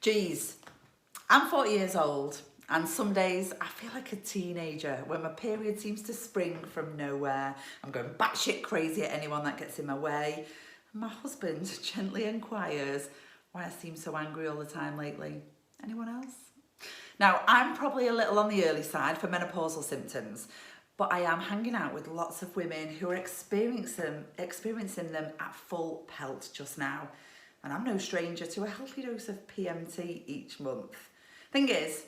Geez, I'm 40 years old and some days I feel like a teenager when my period seems to spring from nowhere. I'm going batshit crazy at anyone that gets in my way. And my husband gently inquires why I seem so angry all the time lately. Anyone else? Now, I'm probably a little on the early side for menopausal symptoms, but I am hanging out with lots of women who are experiencing them at full pelt just now. And I'm no stranger to a healthy dose of PMT each month. Thing is,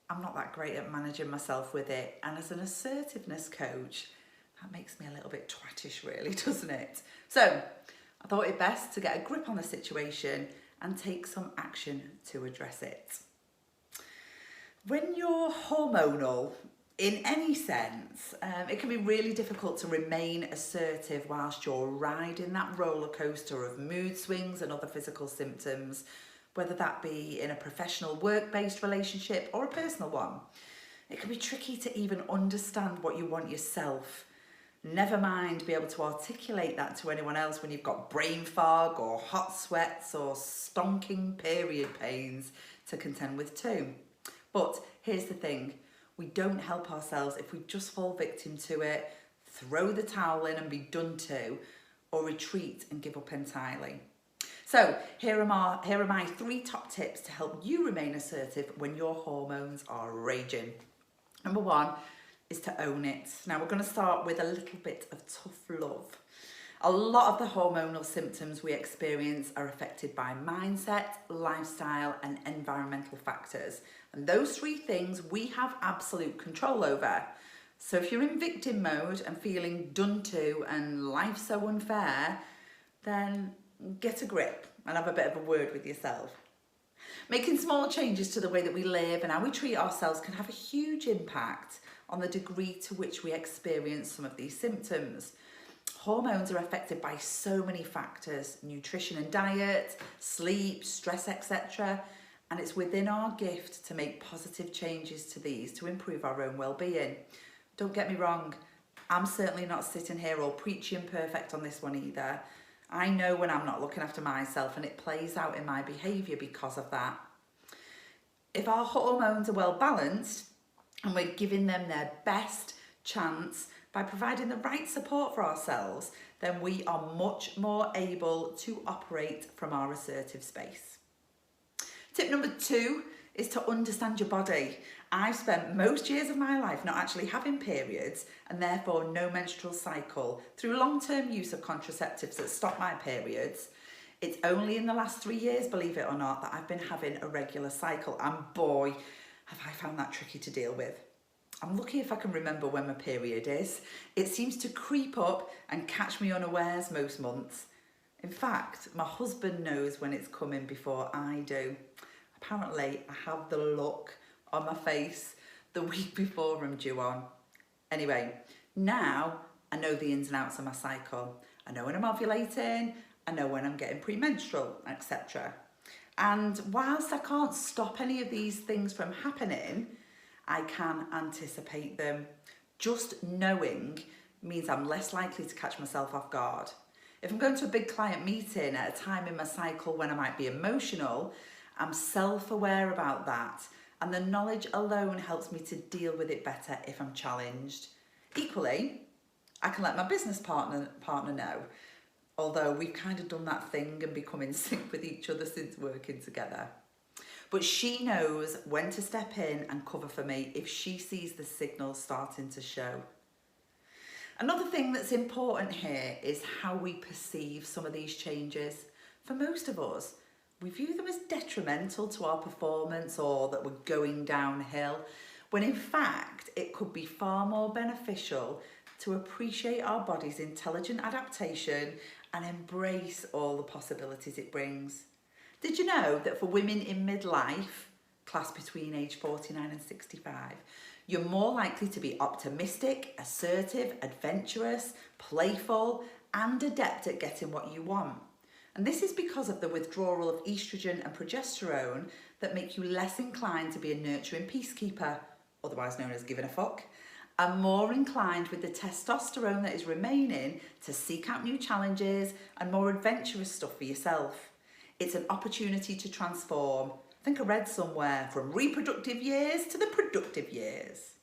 I'm not that great at managing myself with it. And as an assertiveness coach, that makes me a little bit twattish really, doesn't it? So I thought it best to get a grip on the situation and take some action to address it. When you're hormonal, in any sense, it can be really difficult to remain assertive whilst you're riding that roller coaster of mood swings and other physical symptoms, whether that be in a professional work-based relationship or a personal one. It can be tricky to even understand what you want yourself. Never mind be able to articulate that to anyone else when you've got brain fog or hot sweats or stonking period pains to contend with too. But here's the thing. We don't help ourselves if we just fall victim to it, throw the towel in and be done to, or retreat and give up entirely. So here are my 3 top tips to help you remain assertive when your hormones are raging. Number 1 is to own it. Now we're going to start with a little bit of tough love. A lot of the hormonal symptoms we experience are affected by mindset, lifestyle, and environmental factors. And those 3 things we have absolute control over. So if you're in victim mode and feeling done to and life's so unfair, then get a grip and have a bit of a word with yourself. Making small changes to the way that we live and how we treat ourselves can have a huge impact on the degree to which we experience some of these symptoms. Hormones are affected by so many factors: nutrition and diet, sleep, stress, etc. And it's within our gift to make positive changes to these to improve our own well-being. Don't get me wrong, I'm certainly not sitting here all preachy and perfect on this one either. I know when I'm not looking after myself and it plays out in my behaviour because of that. If our hormones are well balanced and we're giving them their best chance by providing the right support for ourselves, then we are much more able to operate from our assertive space. Tip number 2 is to understand your body. I've spent most years of my life not actually having periods and therefore no menstrual cycle through long-term use of contraceptives that stop my periods. It's only in the last 3 years, believe it or not, that I've been having a regular cycle, and boy, have I found that tricky to deal with. I'm lucky if I can remember when my period is. It seems to creep up and catch me unawares most months. In fact, my husband knows when it's coming before I do. Apparently, I have the look on my face the week before I'm due on. Anyway, now I know the ins and outs of my cycle. I know when I'm ovulating, I know when I'm getting premenstrual, etc. And whilst I can't stop any of these things from happening, I can anticipate them. Just knowing means I'm less likely to catch myself off guard. If I'm going to a big client meeting at a time in my cycle when I might be emotional, I'm self-aware about that, and the knowledge alone helps me to deal with it better if I'm challenged. Equally, I can let my business partner know, although we've kind of done that thing and become in sync with each other since working together. But she knows when to step in and cover for me if she sees the signals starting to show. Another thing that's important here is how we perceive some of these changes. For most of us, we view them as detrimental to our performance or that we're going downhill, when in fact it could be far more beneficial to appreciate our body's intelligent adaptation and embrace all the possibilities it brings. Did you know that for women in midlife, class between age 49 and 65, you're more likely to be optimistic, assertive, adventurous, playful, and adept at getting what you want? And this is because of the withdrawal of estrogen and progesterone that make you less inclined to be a nurturing peacekeeper, otherwise known as giving a fuck, and more inclined with the testosterone that is remaining to seek out new challenges and more adventurous stuff for yourself. It's an opportunity to transform, I think I read somewhere from reproductive years to the productive years.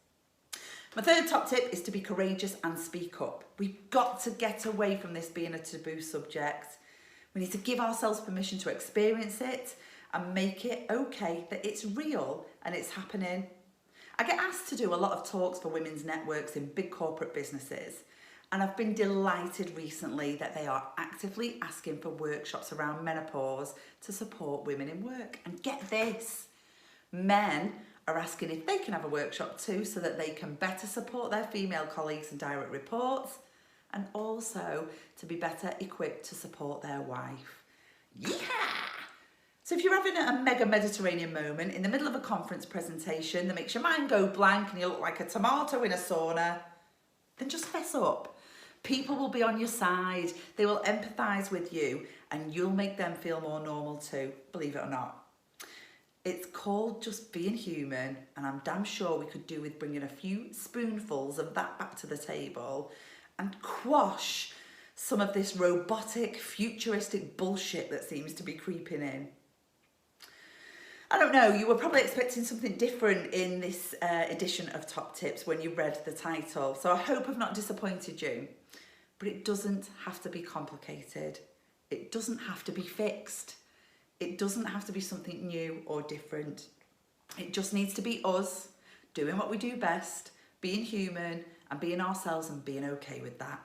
My third top tip is to be courageous and speak up. We've got to get away from this being a taboo subject. We need to give ourselves permission to experience it and make it okay that it's real and it's happening. I get asked to do a lot of talks for women's networks in big corporate businesses, and I've been delighted recently that they are actively asking for workshops around menopause to support women in work. And get this, men are asking if they can have a workshop too so that they can better support their female colleagues and direct reports, and also to be better equipped to support their wife. Yeah! So if you're having a mega Mediterranean moment in the middle of a conference presentation that makes your mind go blank and you look like a tomato in a sauna, then just fess up. People will be on your side, they will empathise with you, and you'll make them feel more normal too, believe it or not. It's called just being human, and I'm damn sure we could do with bringing a few spoonfuls of that back to the table and quash some of this robotic, futuristic bullshit that seems to be creeping in. I don't know, you were probably expecting something different in this edition of Top Tips when you read the title, so I hope I've not disappointed you. But it doesn't have to be complicated. It doesn't have to be fixed. It doesn't have to be something new or different. It just needs to be us, doing what we do best, being human and being ourselves and being okay with that.